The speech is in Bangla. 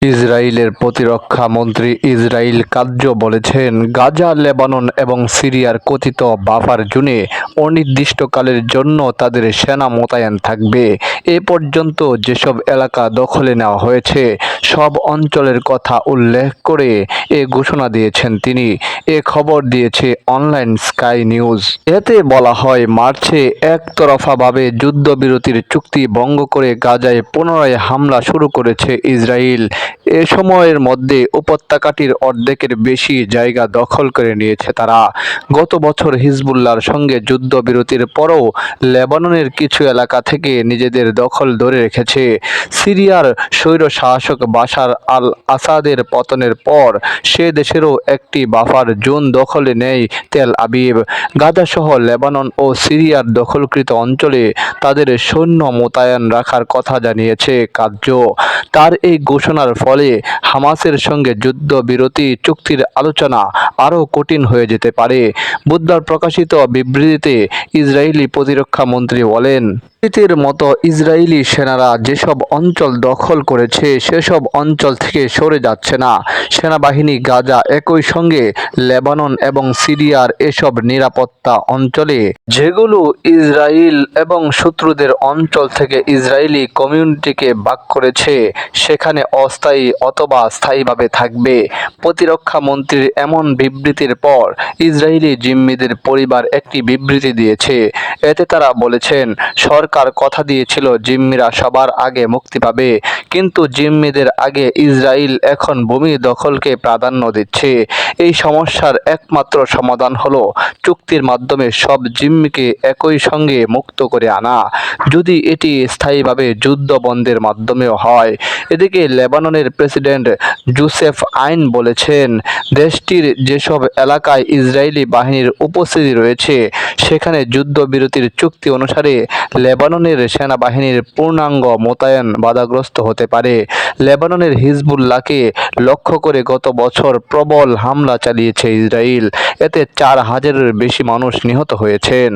ইসরায়েলের প্রতিরক্ষা মন্ত্রী ইসরাইল কাৎজ বলেছেন, গাজা, লেবানন এবং সিরিয়ার কথিত বাফার জোনে অনির্দিষ্টকালের জন্য তাদের সেনা মোতায়েন থাকবে। এ পর্যন্ত যেসব এলাকা দখলে নেওয়া হয়েছে সব অঞ্চলের কথা উল্লেখ করে এ ঘোষণা দিয়েছেন তিনি। এ খবর দিয়েছে অনলাইন স্কাই নিউজ। এতে বলা হয়, মার্চে একতরফাভাবে যুদ্ধবিরতির চুক্তি ভঙ্গ করে গাজায় পুনরায় হামলা শুরু করেছে ইসরায়েল। এ সময়ের মধ্যে উপত্যকাটির অর্ধেকের বেশি জায়গা দখল করে নিয়েছে তারা। গত বছর হিজবুল্লাহর সঙ্গে যুদ্ধবিরতির পরও লেবাননের কিছু এলাকা থেকে নিজেদের দখল ধরে রেখেছে। সিরিয়ার স্বৈরশাসক বাশার আল আসাদের পতনের পর সে দেশেরও একটি বাফার জোন দখলে নেয় তেল আবিব। গাজাসহ লেবানন ও সিরিয়ার দখলকৃত অঞ্চলে তাদের সৈন্য মোতায়েন রাখার কথা জানিয়েছে কার্য। তার এই ঘোষণার ফলে হামাসের সঙ্গে যুদ্ধবিরতি চুক্তির আলোচনা আরও কঠিন হয়ে যেতে পারে। বুধবার প্রকাশিত বিবৃতিতে ইসরায়েলি প্রতিরক্ষা মন্ত্রী বলেন, অতীতের মতো ইসরায়েলি সেনারা যেসব অঞ্চল দখল করেছে সেসব অঞ্চল থেকে সরে যাচ্ছে না। সেনাবাহিনী গাজা, একই সঙ্গে লেবানন এবং সিরিয়ার এসব নিরাপত্তা অঞ্চলে, যেগুলো ইসরায়েল এবং শত্রুদের অঞ্চল থেকে ইসরায়েলি কমিউনিটিকে ভাগ করেছে, সেখানে অস্থায়ী অথবা স্থায়ীভাবে থাকবে। প্রতিরক্ষা মন্ত্রীর এমন বিবৃতির পর ইসরায়েলি জিম্মিদের পরিবার একটি বিবৃতি দিয়েছে। এতে তারা বলেছেন, সরকার কথা দিয়েছিল জিম্মিরা সবার আগে মুক্তি পাবে, কিন্তু জিম্মিদের আগে ইসরায়েল এখন ভূমি দখলকে প্রাধান্য দিচ্ছে। এই সমস্যার একমাত্র সমাধান হলো চুক্তির মাধ্যমে সব জিম্মিকে একই সঙ্গে মুক্ত করে আনা, যদি এটি স্থায়ীভাবে যুদ্ধ বন্ধের মাধ্যমেও হয়। এদিকে লেবাননের প্রেসিডেন্ট জোসেফ আইন বলেছেন, দেশটির যেসব এলাকায় ইসরায়েলি বাহিনীর উপস্থিতি রয়েছে সেখানে যুদ্ধবিরতির চুক্তি অনুসারে লেবাননের সেনাবাহিনীর পূর্ণাঙ্গ মোতায়েন বাধাগ্রস্ত হতে পারে। লেবাননের হিজবুল্লাহকে লক্ষ্য করে গত বছর প্রবল হামলা চালিয়েছে ইসরায়েল। এতে 4,000-এর বেশি মানুষ নিহত হয়েছেন।